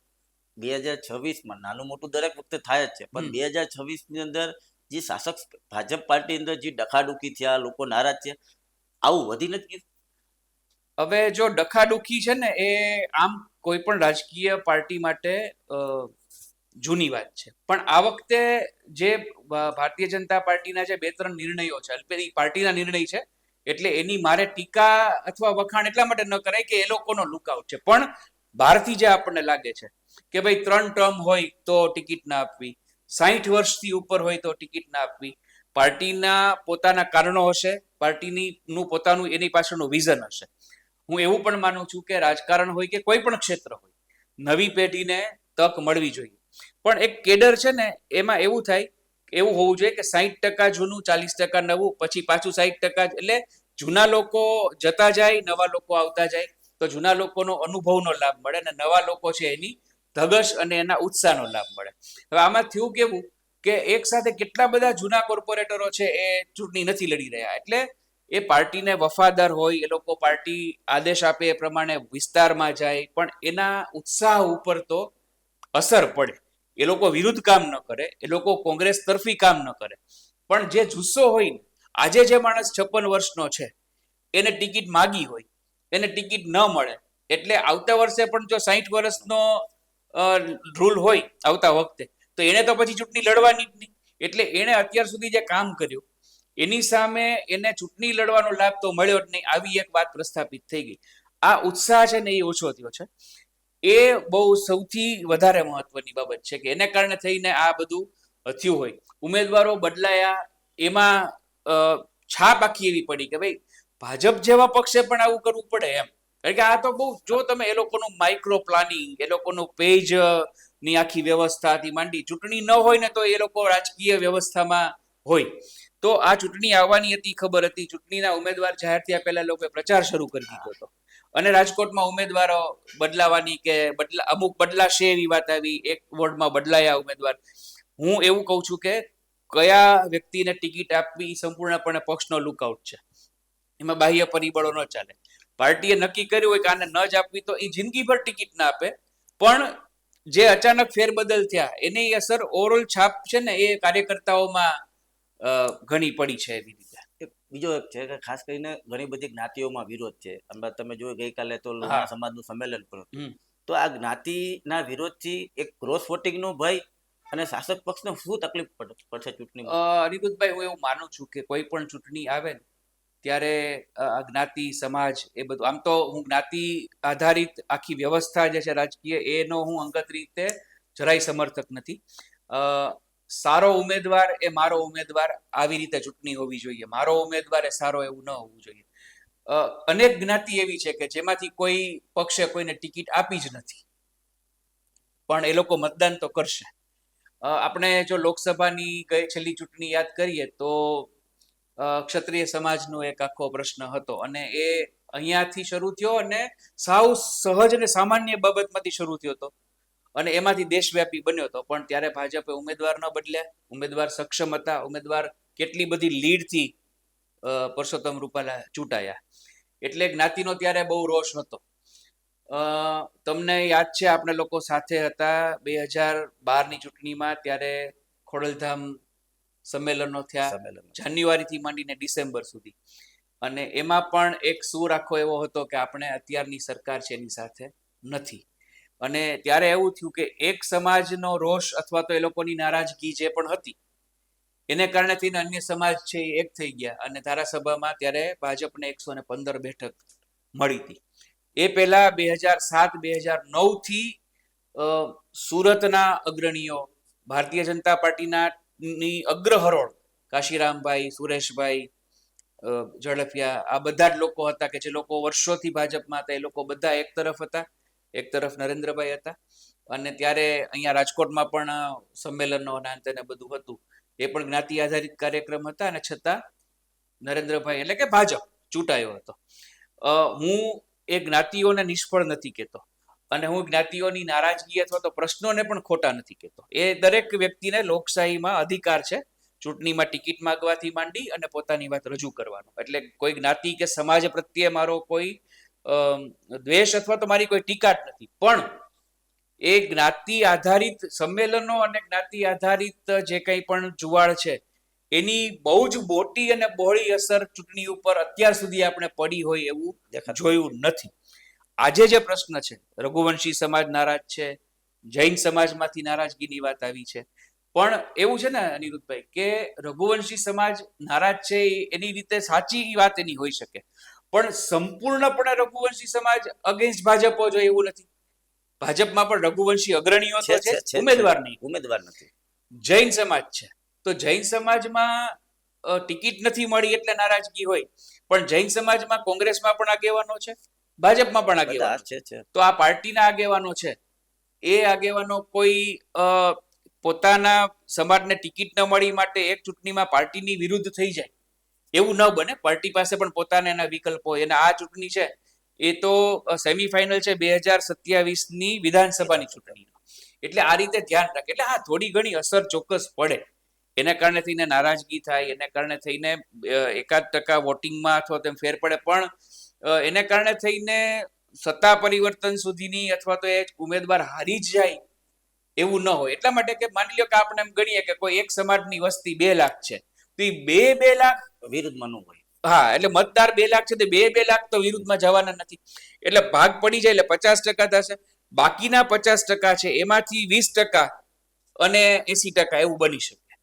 2026માં નાનું મોટું દરેક વખતે થાય જ છે, પણ 2026ની અંદર જે શાસક ભાજપ પાર્ટી અંદર જે ડખાડુકી થયા, લોકો નારાજ છે, આવું વધી નથી ગયું? હવે જો ડખાડુખી છે ને એ આમ કોઈ પણ રાજકીય પાર્ટી માટે જૂની વાત છે, પણ આ વખતે જે ભારતીય જનતા પાર્ટીના જે 2-3 નિર્ણયો છે, એ પાર્ટીના નિર્ણય છે એટલે એની મારે ટીકા અથવા વખાણ એટલા માટે ન કરાય કે એ લોકોનો લુકઆઉટ છે, પણ બહારથી જે આપણને લાગે છે કે ભાઈ 3 ટર્મ હોય તો ટિકિટ ના આપવી, 60 વર્ષથી ઉપર હોય તો ટિકિટ ના આપવી, પાર્ટીના પોતાના કારણો હશે, પાર્ટીનું પોતાનું એની પાછળનું વિઝન હશે. હું એવું પણ માનું છું કે રાજકારણ હોય કે કોઈ પણ ક્ષેત્ર હોય, નવી પેઢીને તક મળવી જોઈએ, પણ એક કેડર છે ને એમાં એવું થાય, એવું હોવું જોઈએ કે 60% જૂનું, 40% નવું, પછી પાછું 60%, એટલે જૂના લોકો જતા જાય, નવા લોકો આવતા જાય, તો જૂના લોકોનો અનુભવનો લાભ મળે અને નવા લોકો છે એની ધગશ અને એના ઉત્સાહનો લાભ મળે. હવે આમાં થયું કેવું કે એક સાથે કેટલા બધા જૂના કોર્પોરેટરો છે એ ચૂંટણી નથી લડી રહ્યા, એટલે એ પાર્ટીને વફાદાર હોય, એ લોકો પાર્ટી આદેશ આપે એ પ્રમાણે વિસ્તારમાં જાય, પણ એના ઉત્સાહ ઉપર તો અસર પડે. એ લોકો વિરુદ્ધ કામ ન કરે, એ લોકો કોંગ્રેસ તરફી કામ ન કરે, પણ જે જુસ્સો હોય ને, આજે જે માણસ 56 વર્ષનો છે એને ટિકિટ માગી હોય, એને ટિકિટ ન મળે, એટલે આવતા વર્ષે પણ જો 60 વર્ષનો રૂલ હોય આવતા વખતે, તો એને તો પછી ચૂંટણી લડવાની જ નહીં. એટલે એને અત્યાર સુધી જે કામ કર્યું એની સામે એને ચૂંટણી લડવાનો લાભ તો મળ્યો જ નહીં, આવી એક વાત પ્રસ્થાપિત થઈ ગઈ. આ ઉત્સાહ છે ને એ ઓછો થયો છે, એ બહુ સૌથી વધારે મહત્વની બાબત છે કે એને કારણે થઈને આ બધું થયું હોય. ઉમેદવારો બદલાયા એમાં છાપ આખી એવી પડી કે ભાઈ ભાજપ જેવા પક્ષે પણ આવું કરવું પડે એમ, કારણ કે આ તો બહુ, જો તમે એ લોકોનું માઇક્રો પ્લાનિંગ, એ લોકોનું પેજ ની આખી વ્યવસ્થાથી માંડી, ચૂંટણી ન હોય ને તો એ લોકો રાજકીય વ્યવસ્થામાં હોય, તો આ ચૂંટણી આવવાની હતી, ખબર હતી, ચૂંટણીના ઉમેદવાર જાહેર થયા પહેલા લોકોએ પ્રચાર શરૂ કરી દીધો હતો, અને રાજકોટમાં ઉમેદવારો બદલાવાની કે અમુક બદલાશે એવી વાત આવી, એક વોર્ડમાં બદલાયા ઉમેદવાર. હું એવું કહું છું કે કયા વ્યક્તિને ટિકિટ આપવી સંપૂર્ણપણે પક્ષનો લુકઆઉટ છે, એમાં બાહ્ય પરિબળો ન ચાલે. પાર્ટીએ નક્કી કર્યું હોય કે આને ન જ આપવી તો એ જિંદગીભર ટિકિટ ના આપે, પણ જે અચાનક ફેરબદલ થયા એની અસર ઓવરઓલ છાપ છે ને એ કાર્યકર્તાઓમાં ઘણી પડી છે. એવી રીતે બીજો એક છે કે ખાસ કરીને ઘણી બધી જ્ઞાતિઓમાં વિરોધ છે. તમે જોયું ગઈકાલે તો હા. લોહાણા સમાજનું સંમેલન કર્યું, તો આ જ્ઞાતિના વિરોધથી એક ક્રોસ વોટિંગનો ભય અને શાસક પક્ષને શું તકલીફ પડશે ચૂંટણીમાં? અનિરુદ્ધભાઈ, હું એવું માનું છું કે કોઈ પણ ચૂંટણી આવે ને ત્યારે જ્ઞાતિ, સમાજ, એ બધું, આમ તો હું જ્ઞાતિ આધારિત આખી વ્યવસ્થા જે છે રાજકીય, એનો હું અંગત રીતે જરાય સમર્થક નથી. સારો ઉમેદવાર એ મારો ઉમેદવાર, આવી રીતે ચૂંટણી હોવી જોઈએ, મારો ઉમેદવાર એ સારો એવું ન હોવું જોઈએ. અનેક જ્ઞાતિ એવી છે કે જેમાંથી કોઈ પક્ષે કોઈને ટિકિટ આપી જ નથી, પણ એ લોકો મતદાન તો કરશે. આપણે જો લોકસભાની છેલ્લી ચૂંટણી યાદ કરીએ તો ક્ષત્રિય સમાજનો એક આખો પ્રશ્ન હતો, અને એ અહીંયાથી શરૂ થયો અને સાવ સહજ અને સામાન્ય બાબતમાંથી શરૂ થયો હતો અને એમાંથી દેશવ્યાપી બન્યો હતો, પણ ત્યારે ભાજપે ઉમેદવાર ન બદલ્યા, ઉમેદવાર સક્ષમ હતા, ઉમેદવાર કેટલી બધી લીડથી પરસોત્તમ રૂપાલા ચૂંટાયા, એટલે જ્ઞાતિનો ત્યારે બહુ રોષ હતો. તમને યાદ છે આપણે લોકો સાથે હતા 2012ની ચૂંટણીમાં, ત્યારે ખોડલધામ સંમેલનો થયા સંમેલન જાન્યુઆરીથી માંડીને ડિસેમ્બર સુધી, અને એમાં પણ એક સૂર આખો એવો હતો કે આપણે અત્યારની સરકાર છે એની સાથે નથી. અને ત્યારે એવું થયું કે એક સમાજનો રોષ અથવા તો એ લોકોની નારાજગી જે પણ હતી એને કારણે થઈને અન્ય સમાજ છે એ એક થઈ ગયા, અને ધારાસભામાં ત્યારે ભાજપને 115 બેઠક મળી હતી. એ પહેલા 2007-2009 થી સુરતના અગ્રણીઓ, ભારતીય જનતા પાર્ટીના ની અગ્રહરોળ કાશીરામભાઈ, સુરેશભાઈ ઝડફિયા, આ બધા જ લોકો હતા કે જે લોકો વર્ષોથી ભાજપમાં હતા. એ લોકો બધા એક તરફ હતા, એક તરફ નરેન્દ્રભાઈ હતા. અને ત્યારે અહીંયા રાજકોટમાં પણ સંમેલનો અંતે ને બધું હતું. એ પણ જ્ઞાતિ આધારિત કાર્યક્રમ હતા, અને છતાં નરેન્દ્રભાઈ એટલે કે ભાજપ ચૂંટાયો હતો. હું એ જ્ઞાતિઓને નિષ્ફળ નથી કહેતો, અને હું જ્ઞાતિઓની નારાજગી અથવા તો પ્રશ્નોને પણ ખોટા નથી કહેતો. એ દરેક વ્યક્તિને લોકશાહીમાં અધિકાર છે ચૂંટણીમાં ટિકિટ માંગવાથી માંડી અને પોતાની વાત રજૂ કરવાનો. એટલે કોઈ જ્ઞાતિ કે સમાજ પ્રત્યે મારો કોઈ દ્વેષ અથવા તો મારી કોઈ ટીકા જ નથી, પણ એ જ્ઞાતિ આધારિત સંમેલનો અને જ્ઞાતિ આધારિત જે કંઈ પણ જુવાળ છે એની બહુ જ મોટી અને બહોળી અસર ચૂંટણી ઉપર અત્યાર સુધી આપણે પડી હોય એવું જોયું નથી. આજે જે પ્રશ્ન છે, રઘુવંશી સમાજ નારાજ છે, જૈન સમાજમાંથી નારાજગીની વાત આવી છે, પણ એવું છે ને અનિરુદ્ધભાઈ કે રઘુવંશી સમાજ નારાજ છે એની રીતે સાચી વાત એની હોઈ શકે, પણ સંપૂર્ણપણે રઘુવંશી સમાજ અગેન્સ્ટ ભાજપ જોઈએ એવું નથી. ભાજપમાં પણ રઘુવંશી અગ્રણીઓ તો છે, ઉમેદવાર નહીં, ઉમેદવાર નથી. જૈન સમાજ છે, તો જૈન સમાજમાં ટિકિટ નથી મળી એટલે નારાજગી હોય, પણ જૈન સમાજમાં કોંગ્રેસમાં પણ આગેવાનો છે, ભાજપમાં પણ આગેવાનો છે. તો આ પાર્ટીના આગેવાનો છે, એ આગેવાનો કોઈ પોતાના સમાજને ટિકિટ ન મળી માટે એક ચૂંટણીમાં પાર્ટીની વિરુદ્ધ થઈ જાય એવું ન બને. પાર્ટી પાસે પણ પોતાના એના વિકલ્પો હોય, અને આ ચૂંટણી છે એ તો સેમીફાઇનલ છે 2027ની વિધાનસભાની ચૂંટણી, એટલે આ રીતે ધ્યાન રાખે. એટલે હા, થોડી ઘણી અસર ચોક્કસ પડે, એના કારણે થઈને નારાજગી થાય, એને કારણે થઈને 1% વોટિંગમાં અથવા તેમ ફેર પડે, પણ એને કારણે થઈને સત્તા પરિવર્તન સુધીની અથવા તો એ ઉમેદવાર હારી જ જાય એવું ન હોય. એટલા માટે કે માની લો કે આપણે એમ ગણીએ કે કોઈ એક સમાજની વસ્તી 2 લાખ છે, તો એ 2 લાખ વિરુદ્ધમાં ન હોય. હા, એટલે મતદાર 2 લાખ છે, તો 2 લાખ તો વિરુદ્ધમાં જવાના નથી, એટલે ભાગ પડી જાય એટલે 50% થશે. બાકીના 50% છે એમાંથી 20% અને 80% એવું બની શકે.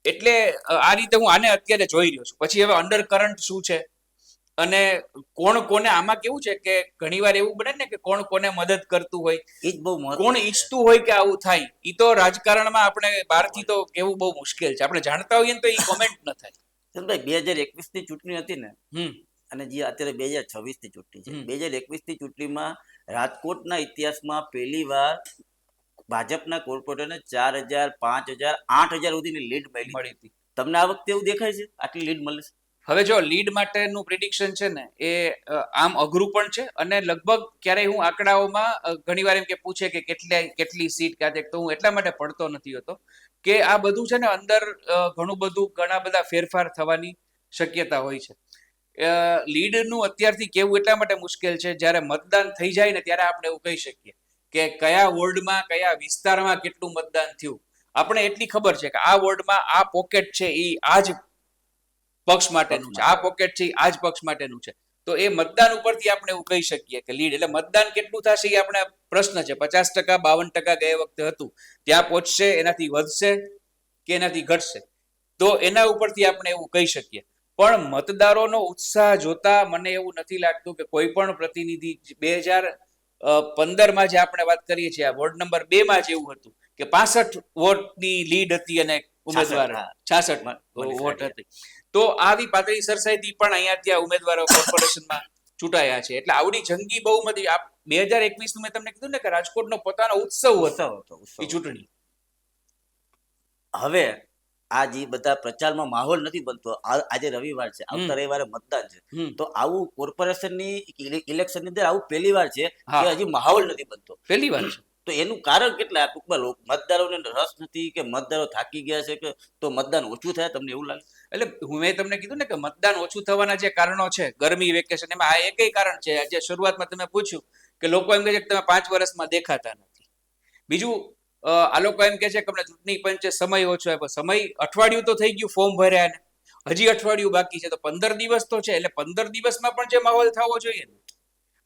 એટલે આ રીતે હું આને અત્યારે જોઈ રહ્યો છું. પછી હવે અંડર કરંટ શું છે અને કોણ કોને, આમાં કેવું છે કે ઘણીવાર એવું બને ને કે કોણ કોને મદદ કરતું હોય, એ જ બહુ મહત્વ, કોણ ઈચ્છતું હોય કે આવું થાય, એ તો રાજકારણમાં આપણે બહારથી તો કેવું બહુ મુશ્કેલ છે. આપણે જાણતા હોઈએ ને તો એ કોમેન્ટ ન થાય. ચંદ્રભાઈ 2021ની ચૂંટણી હતી ને, હમ અને જે અત્યારે 2026ની ચૂંટણી છે, 2021ની ચૂંટણીમાં રાજકોટના ઇતિહાસમાં પહેલી વાર ભાજપના કોર્પોરેટરને 4,000, 5,000, 8,000 સુધીની લીડ મળી હતી. તમને આ વખતે એવું દેખાય છે આટલી લીડ મળે છે? હવે જો લીડ માટેનું પ્રિડિક્શન છે ને એ આમ અઘરું પણ છે, અને લગભગ ક્યારેય હું આંકડાઓમાં ઘણીવાર એમ કે પૂછે કે કેટલી સીટ કાઢે, તો હું એટલા માટે પડતો નથી હોતો કે આ બધું છે ને અંદર ઘણા બધા ફેરફાર થવાની શક્યતા હોય છે. લીડનું અત્યારથી કેવું એટલા માટે મુશ્કેલ છે, જ્યારે મતદાન થઈ જાય ને ત્યારે આપણે એવું કહી શકીએ કે કયા વોર્ડમાં કયા વિસ્તારમાં કેટલું મતદાન થયું. આપણે એટલી ખબર છે કે આ વોર્ડમાં આ પોકેટ છે એ આ જ પક્ષ માટેનું છે, આ પોકેટ છે આ જ પક્ષ માટેનું છે, તો એ મતદાન ઉપરથી આપણે એવું કહી શકીએ કે લીડ. એટલે મતદાન કેટલું થશે એ આપણે પ્રશ્ન છે. 50%, 52% ગયા વખતે હતું, ત્યાં પહોંચશે, એનાથી વધશે કે એનાથી ઘટશે, તો એના ઉપરથી આપણે એવું કહી શકીએ. પણ મતદારોનો ઉત્સાહ જોતા મને એવું નથી લાગતું કે કોઈ પણ પ્રતિનિધિ 2015માં જે આપણે વાત કરીએ છીએ, આ વોર્ડ નંબર 2માં જ એવું હતું કે 65 વોટની લીડ હતી અને ઉમેદવાર 66 વોટ હતી. તો આવી પાતળી સરસાઈથી પણ અહીંયા ત્યાં ઉમેદવારો કોર્પોરેશનમાં ચૂંટાયા છે. એટલે આવડી જંગી બહુમતી 2021 મેં તમને કીધું ને કે રાજકોટનો પોતાનો ઉત્સવ હતો એ ચૂંટણી. હવે આ જે બધા પ્રચારમાં માહોલ નથી બનતો, આજે રવિવાર છે, આવતા રવિવારે મતદાન છે, તો આવું કોર્પોરેશનની ઇલેક્શનની અંદર આવું પહેલી વાર છે કે હજી માહોલ નથી બનતો. પહેલી વાર છે. તો એનું કારણ કેટલા ટૂંકમાં મતદારોને રસ નથી કે મતદારો થાકી ગયા છે કે તો મતદાન ઓછું થાય તમને એવું લાગે? એટલે મેં તમને કીધું ને કે મતદાન ઓછું થવાના જે કારણો છે, ગરમી, વેકેશન, એમાં આ એકય કારણ છે. આજે શરૂઆતમાં તમે પૂછ્યું કે લોકો એમ કહે છે કે તમે 5 વર્ષમાં દેખાતા નથી. બીજું, આ લોકો એમ કહે છે કે અમને ચૂંટણી પંચે સમય ઓછો આપ્યો. સમય અઠવાડિયું તો થઈ ગયું ફોર્મ ભર્યા ને, હજી અઠવાડિયું બાકી છે, તો 15 દિવસ તો છે. એટલે 15 દિવસમાં પણ જે માહોલ થવો જોઈએ ને,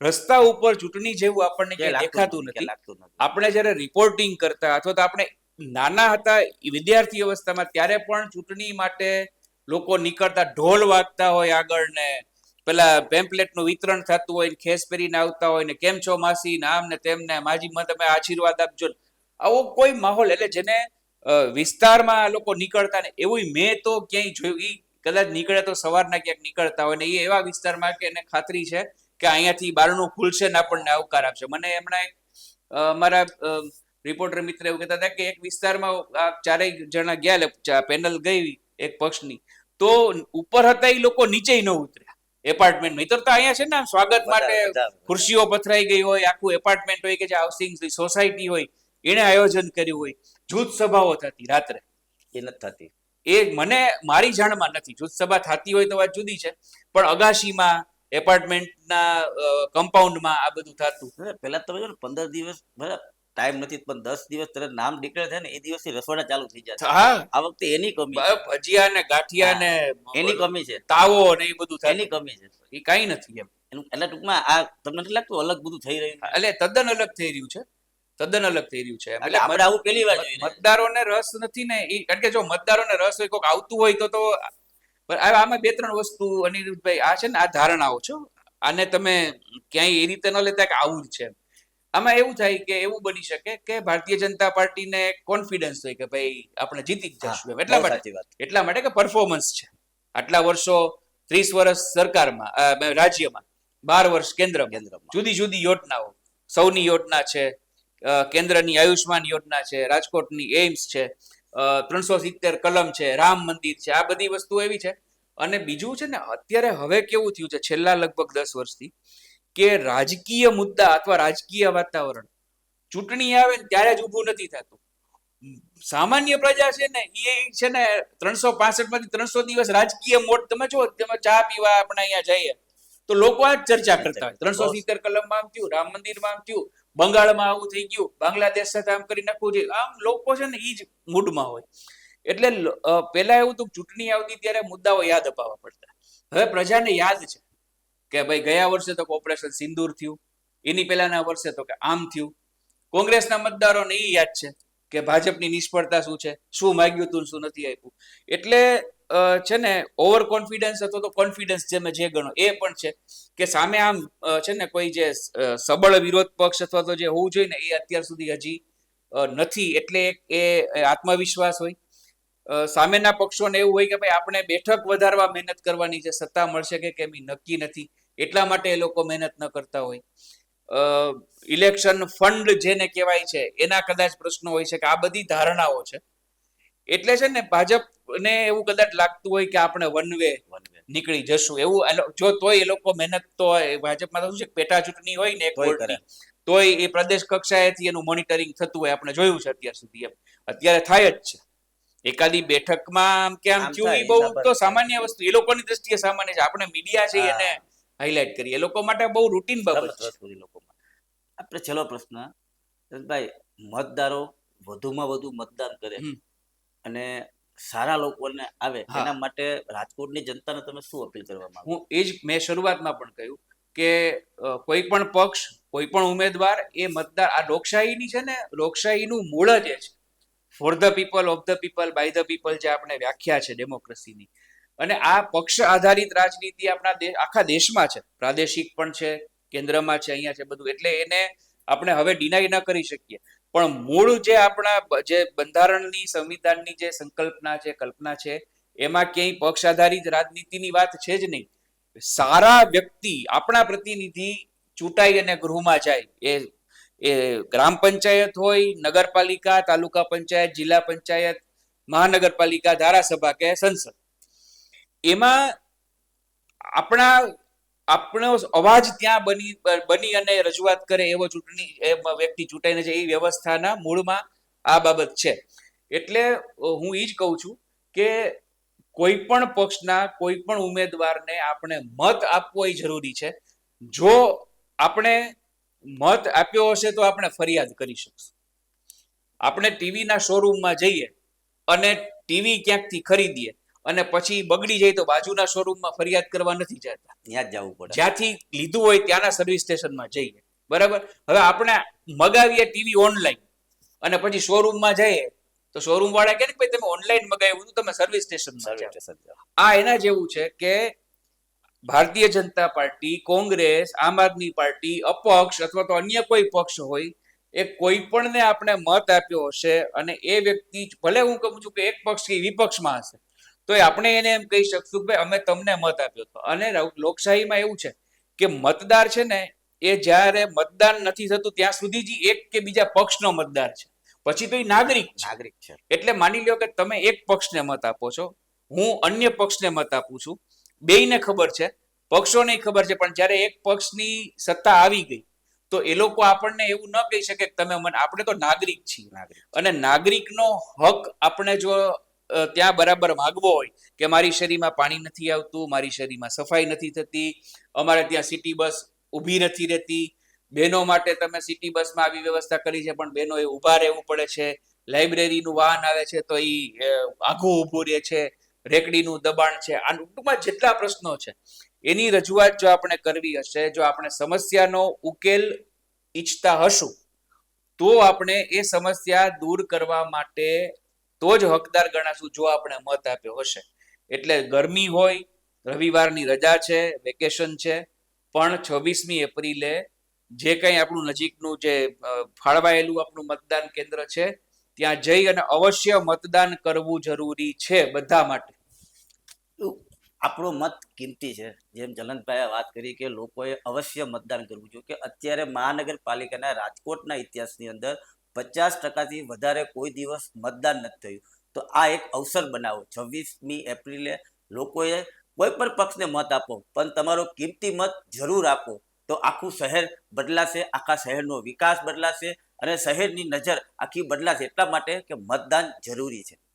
રસ્તા ઉપર ચૂંટણી જેવું આપણને ક્યાંય દેખાતું નથી. આપણે જ્યારે રિપોર્ટિંગ કરતા અથવા તો આપણે નાના હતા વિદ્યાર્થી અવસ્થામાં, ત્યારે પણ ચૂંટણી માટે લોકો નીકળતા, ઢોલ વાગતા હોય આગળ, ને પેલા પેમ્પલેટનું વિતરણ થતું હોય, ખેસ પહેરીને આવતા હોય ને, કેમ છો માસી ને આમ ને તેમ ને, માજી મને તમે આશીર્વાદ આપજો. આવો કોઈ માહોલ, એટલે જેને વિસ્તારમાં લોકો નીકળતા ને એવું મેં તો ક્યાંય જોયું. ઈ કદાચ નીકળે તો સવારના ક્યાંક નીકળતા હોય ને એ એવા વિસ્તારમાં કે એને ખાતરી છે કે અહીંયાથી બારણું ખુલશે ને આપણને આવકાર આપશે. મને હમણાં મારા રિપોર્ટર મિત્ર એવું કહેતા હતા કે એક વિસ્તારમાં આ 4 જણા ગયા, પેનલ ગઈ એક પક્ષની, તો ઉપર હતા એ લોકો નીચે ન ઉતર્યા એપાર્ટમેન્ટમાં. તો અહીંયા છે ને સ્વાગત માટે ખુરશીઓ પથરાઈ ગઈ હોય, આખું એપાર્ટમેન્ટ હોય કે જે હાઉસિંગ સોસાયટી હોય એને આયોજન કર્યું હોય, જૂથ સભાઓ થતી રાત્રે. એ નથી થતી. એ મને મારી જાણમાં નથી. જૂથ સભા થતી હોય તો વાત જુદી છે, પણ અગાશીમાં, એપાર્ટમેન્ટના કમ્પાઉન્ડમાં આ બધું થતું. પેલા તમે જો ને 15 દિવસ બરાબર ટાઈમ નથી, પણ 10 દિવસ તરત નામ ડિક્લેર થાય ને એ દિવસથી રસોડા ચાલુ થઈ જાય. હા, આ વખતે એની કમી, ભજીયા ને ગાંઠિયા ને એની કમી છે, તાવો ને એ બધું એની કમી છે. એ કઈ નથી એમ. એટલે ટૂંકમાં આ તમને નથી લાગતું અલગ બધું થઈ રહ્યું? એટલે તદ્દન અલગ થઈ રહ્યું છે, તદ્દન અલગ થઈ રહ્યું છે. એટલે આપણે આવું પહેલી વાર જોયું. મતદારોને રસ નથી ને, એ કારણ કે જો મતદારોને રસ હોય, કોઈક આવતું હોય તો આમાં 2-3 વસ્તુ, અનિરુદ્ધભાઈ, આ છે ને આ ધારણાઓ છો, આને તમે ક્યાંય એ રીતે ન લેતા કે આવું જ છે. આમાં એવું થાય કે એવું બની શકે કે ભારતીય જનતા પાર્ટીને કોન્ફિડન્સ હોય કે ભાઈ આપણે જીતી જ જશું, એટલા માટે કે પરફોર્મન્સ છે. આટલા વર્ષો, 30 વર્ષ સરકારમાં, રાજ્યમાં, 12 વર્ષ કેન્દ્રમાં, જુદી જુદી યોજનાઓ, સૌની યોજના છે, કેન્દ્રની આયુષ્માન યોજના છે, રાજકોટની એઇમ્સ છે, 370 કલમ છે, રામ મંદિર છે, આ બધી વસ્તુ એવી છે. અને બીજું છે ને, અત્યારે હવે કેવું થયું છે છેલ્લા લગભગ 10 વર્ષથી, કે રાજકીય મુદ્દા અથવા રાજકીય વાતાવરણ ચૂંટણી આવે ને ત્યારે જ ઊભું નથી થતું. સામાન્ય પ્રજા છે ને એ છે ને 365 માંથી 300 દિવસ રાજકીય મોડ, તમે જો, તમે ચા પીવા આપણે અહીંયા જઈએ તો લોકો આ ચર્ચા કરતા હોય, 370 કલમમાં આમ થયું, રામ મંદિરમાં આમ થયું, બંગાળમાં આવું થઈ ગયું, બાંગ્લાદેશ સાથે આમ કરી નાખવું છે. આમ લોકો છે ને એ જ મૂડમાં હોય. એટલે પેલા એવું તો ચૂંટણી આવતી ત્યારે મુદ્દાઓ યાદ અપાવવા પડતા. હવે પ્રજાને યાદ છે કે ભાઈ ગયા વર્ષે તો ઓપરેશન સિંદૂર થયું, એની પહેલાના વર્ષે તો કે આમ થયું. કોંગ્રેસના મતદારોને એ યાદ છે કે ભાજપની નિષ્ફળતા શું છે, શું માગ્યું તું, શું નથી આપ્યું. એટલે છે ને ઓવર કોન્ફિડન્સ અથવા તો કોન્ફિડન્સ જે ગણો એ પણ છે કે સામે આમ છે ને કોઈ જે સબળ વિરોધ પક્ષ અથવા તો જે હોવું જોઈએ ને એ અત્યાર સુધી હજી નથી. એટલે એ આત્મવિશ્વાસ હોય. સામેના પક્ષોને એવું હોય કે ભાઈ આપણે બેઠક વધારવા મહેનત કરવાની છે, સત્તા મળશે કે કેમ નક્કી નથી, એટલા માટે એ લોકો મહેનત ન કરતા હોય. ઇલેક્શન ફંડ જેને કહેવાય છે એના કદાચ પ્રશ્નો હોય છે કે આ બધી ધારણાઓ છે. એટલે છે ને ભાજપને એવું કદાચ લાગતું હોય કે આપણે વન વે નીકળી જશું એવું. જો તોય એ લોકો મહેનત, તો ભાજપમાં તો શું છે, પેટા ચૂંટણી હોય ને એક વોર્ડની, તોય એ પ્રદેશ કક્ષાએથી એનું મોનિટરિંગ થતું હોય, આપણે જોયું છે અત્યાર સુધી. એમ અત્યારે થાય જ છે. એકાદી બેઠકમાં કેમ થયું એ બહુ તો સામાન્ય વસ્તુ, એ લોકોની દ્રષ્ટિએ સામાન્ય છે. આપણે મીડિયા છે એને હાઇલાઇટ કરીએ, એ લોકો માટે બહુ રૂટીન બાબત છે. આપણે છેલ્લો પ્રશ્ન, ભાઈ, મતદારો વધુમાં વધુ મતદાન કરે અને સારા લોકોને આવે, એના માટે રાજકોટની જનતાને તમે શું અપીલ કરવા માંગો? હું એ જ મેં શરૂઆતમાં પણ કહ્યું કે કોઈ પણ પક્ષ, કોઈ પણ ઉમેદવાર, એ મતદાર, આ લોકશાહીની છે ને, લોકશાહીનું મૂળ જ છે, for the people, of the people, by the people, જે આપણે વ્યાખ્યા છે ડેમોક્રેસીની. અને આ પક્ષ આધારિત રાજનીતિ આપણા આખા દેશમાં છે, પ્રાદેશિક પણ છે, કેન્દ્રમાં છે, અહીંયા છે બધું. એટલે એને આપણે હવે ડિનાય ન કરી શકીએ. પણ મૂળ જે આપણા જે બંધારણની, સંવિધાનની જે સંકલ્પના છે, કલ્પના છે, એમાં ક્યાંય પક્ષ આધારિત રાજનીતિની વાત છે જ નહીં. સારા વ્યક્તિ, આપણા પ્રતિનિધિ ચૂંટાઈ અને ગૃહમાં જાય, એ ગ્રામ પંચાયત હોય, નગરપાલિકા, તાલુકા પંચાયત, જિલ્લા પંચાયત, મહાનગરપાલિકા, ધારાસભા કે સંસદ, એમાં આપણા આપણો અવાજ ત્યાં બની અને રજૂઆત કરે એવો વ્યક્તિ ચૂંટાઈને છે, એ વ્યવસ્થાના મૂળમાં આ બાબત છે. એટલે હું એ જ કહું છું કે કોઈ પણ પક્ષના કોઈ પણ ઉમેદવારને આપણે મત આપવો એ જરૂરી છે. જો આપણે મત આપ્યો હશે તો આપણે ફરિયાદ કરી શકશું. આપણે ટીવીના શોરૂમમાં જઈએ અને ટીવી ક્યાંકથી ખરીદીએ અને પછી બગડી જાય તો બાજુના શોરૂમમાં ફરિયાદ કરવા નથી જતા, ત્યાં જ જવું પડે. જ્યાંથી લીધું હોય ત્યાંના સર્વિસ સ્ટેશનમાં જઈએ. બરાબર. હવે આપણે મગાવીએ ટીવી ઓનલાઈન અને પછી શોરૂમમાં જઈએ તો શોરૂમ વાળા કહે કે ભાઈ તમે ઓનલાઈન મગાવ્યું હતું, તમે સર્વિસ સ્ટેશનમાં જાઓ. આ એના જેવું છે કે ભારતીય જનતા પાર્ટી, કોંગ્રેસ, આમ આદમી પાર્ટી, અપક્ષ અથવા તો અન્ય કોઈ પક્ષ હોય, એ કોઈ પણને આપણે મત આપ્યો હશે અને એ વ્યક્તિ ભલે હું કહું છું કે એક પક્ષ કે વિપક્ષમાં હશે તો આપણે એને એમ કહી શકશું કે ભાઈ અમે તમને મત આપ્યો હતો. અને લોકશાહીમાં એવું છે કે મતદાર છે ને એ જ્યારે મતદાન નથી થતું ત્યાં સુધી જ એક કે બીજા પક્ષનો મતદાર છે, પછી તો એ નાગરિક છે. એટલે માની લ્યો કે તમે એક પક્ષને મત આપો છો, હું અન્ય પક્ષને મત આપું છું, બેયને ખબર છે, પક્ષોને ખબર છે, પણ જ્યારે એક પક્ષની સત્તા આવી ગઈ તો એ લોકો આપણને એવું ન કહી શકે કે તમે મને, આપણે તો નાગરિક છીએ અને નાગરિકનો હક આપણે જો ત્યાં બરાબર માગવો હોય કે મારી શેરીમાં પાણી નથી આવતું, મારી શેરીમાં સફાઈ નથી થતી, અમારે ત્યાં સિટી બસ ઊભી નથી રહેતી, બહેનો માટે તમે સિટી બસમાં આવી વ્યવસ્થા કરી છે પણ બહેનો એ ઊભા રહેવું પડે છે, લાઇબ્રેરીનું વાહન આવે છે તો એ આઘું ઊભું રહે છે, રેકડીનું દબાણ છે, આ ટૂંકમાં જેટલા પ્રશ્નો છે એની રજૂઆત જો આપણે કરવી હશે, જો આપણે સમસ્યાનો ઉકેલ ઈચ્છતા હશું તો આપણે એ સમસ્યા દૂર કરવા માટે તો જ હકદાર ગણાશું જો આપણે મત આપ્યો હશે. એટલે ગરમી હોય, રવિવારની રજા છે, વેકેશન છે, પણ 26મી એપ્રિલે જે કંઈ આપણું નજીકનું જે ફાળવાયેલું આપણું મતદાન કેન્દ્ર છે ત્યાં જઈ અને અવશ્ય મતદાન કરવું જરૂરી છે બધા માટે. આપણો મત કિંમતી છે. જેમ જલનભાઈએ વાત કરી કે લોકોએ અવશ્ય મતદાન કરવું જોઈએ કે અત્યારે મહાનગરપાલિકાના રાજકોટના ઇતિહાસની અંદર 50%થી વધારે કોઈ દિવસ મતદાન નથી થયું. તો આ એક અવસર બનાવો, 26મી એપ્રિલે લોકોએ કોઈ પણ પક્ષને મત આપો પણ તમારો કિંમતી મત જરૂર આપો, તો આખું શહેર બદલાશે, આખા શહેરનો વિકાસ બદલાશે અને શહેરની નજર આખી બદલાશે. એટલા માટે કે મતદાન જરૂરી છે.